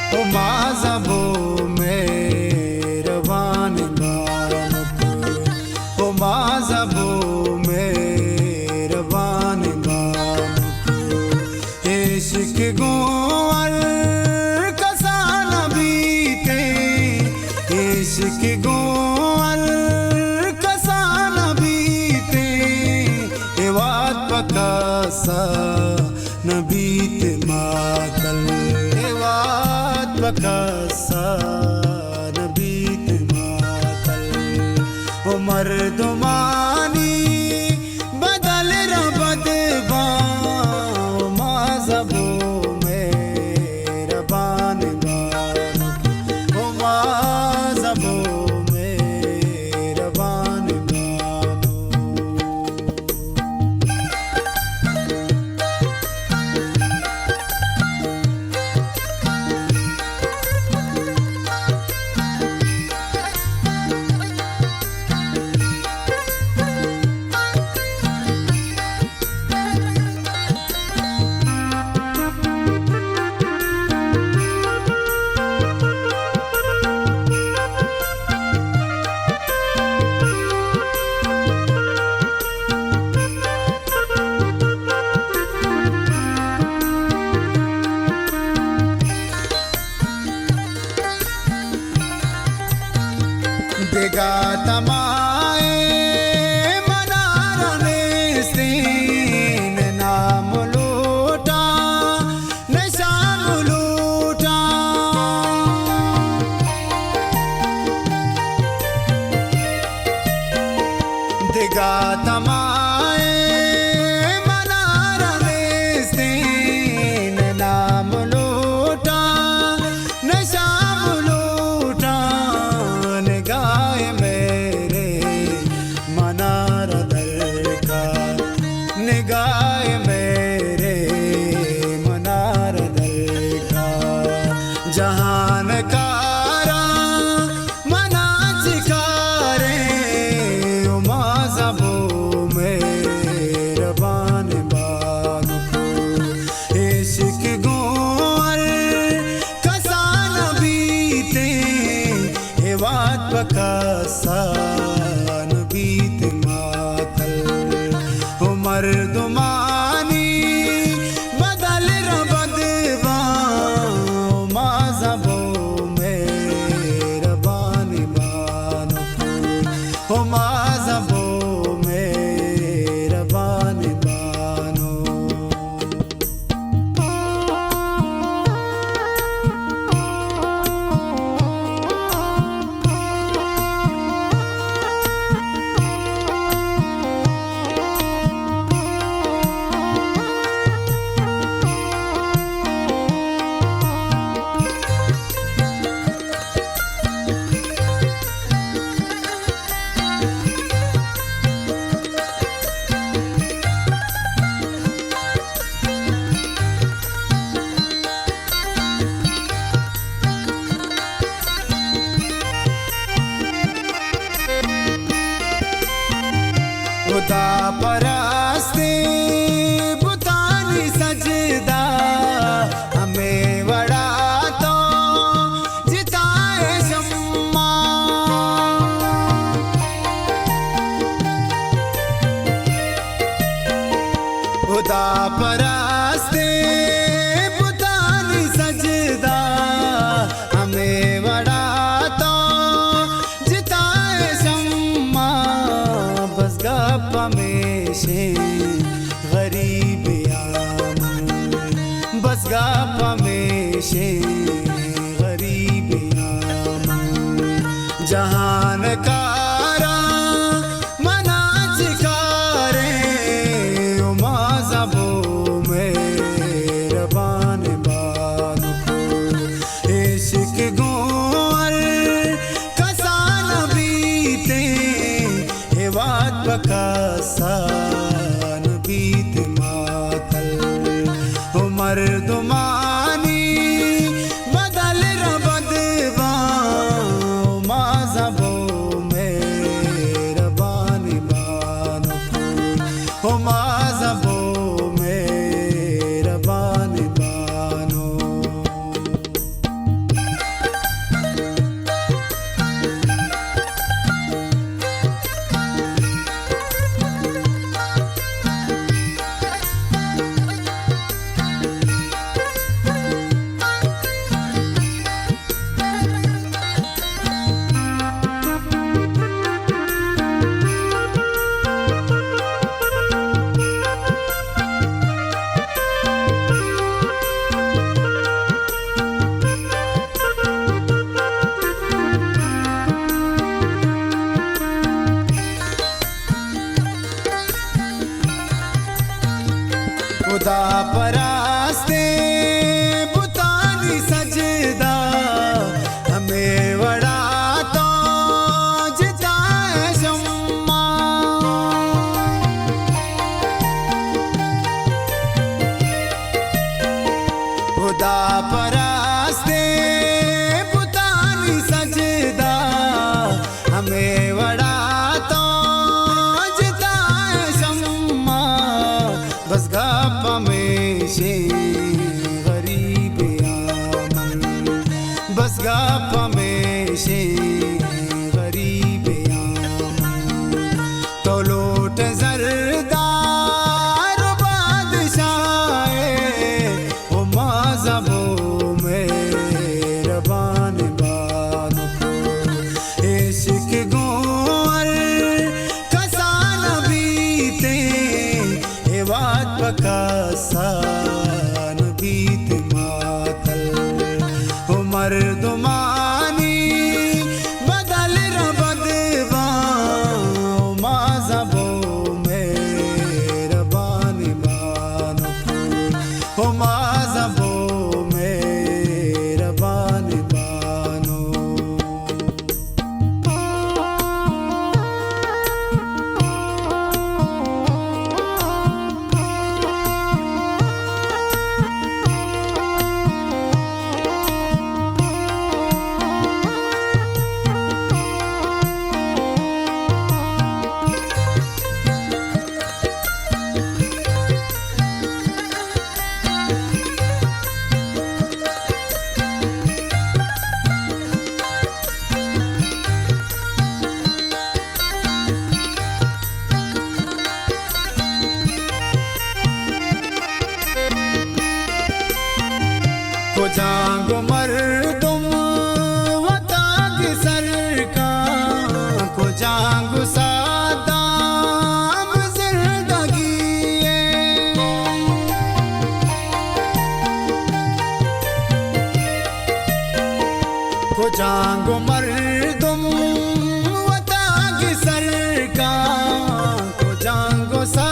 ओ माज़बो मेहरबान बानुक, ओ माज़बो मेहरबान बानुक। इश्क गोअर कसा न बीते, इश्क गोअर कसा न बीते, ए वात पकासा न बीते मातल, ए वात पकासा न बीते मातल। ओ मर्दमानी बदल रबदबा, ओ माज़बो मेहरबान बानुक, ओ माज़बो मेहरबान बानुक। देगा तमाए मनारने सीन, नाम लूटा निशान लूटा। देगा तमाए मनारने सीन, नाम लूटा निशान लूटा। निगाह मेरे मनार दर का, निगाह मेरे मनार दर का। जहान कारा मना चिकारे, ओ माज़बो मेहरबान बानुक। इश्क गोअर कसा न बीते, ए वात पकासा न बीते मातल। ओ मर्दमानी बदल रबदबा, ओ माज़बो मेहरबान बानुक, ओ माज़बो मेहरबान बानुक। खुदा परस्ती बुतानी सजदा, हमें बड़ा तो जिताए शम्मा। खुदा परस्ती बुतानी सजदा, हमें बड़ा तो जिताए शम्मा। बस गप्पा में से गरीब आमन, बस गप्पा में से गरीब आमन। जहान कारा मना चिकारे, ओ माज़बो मेहरबान बानुक। इश्क गोअर कसा न बीते, ए वात पकासा न बीते मातल। ओ मर्दमानी बदल रबदबा, ओ माज़बो मज़गाप हमेशे गरीबियाँ तो लोट जरदार बादशाहे वो माज़बो में रबान बानो को इश्क गोर कसान बीते ये बात पका सान बीत मातल वो मर्दुमानी बदल रबदवा माज़बो में रबान बानो वो माज़बो में रबान बानो। को जांग मर्दुम वताग सरका को जांग सादाम जिंदगी को जांग मर्दुम वताग सरका को जांग सा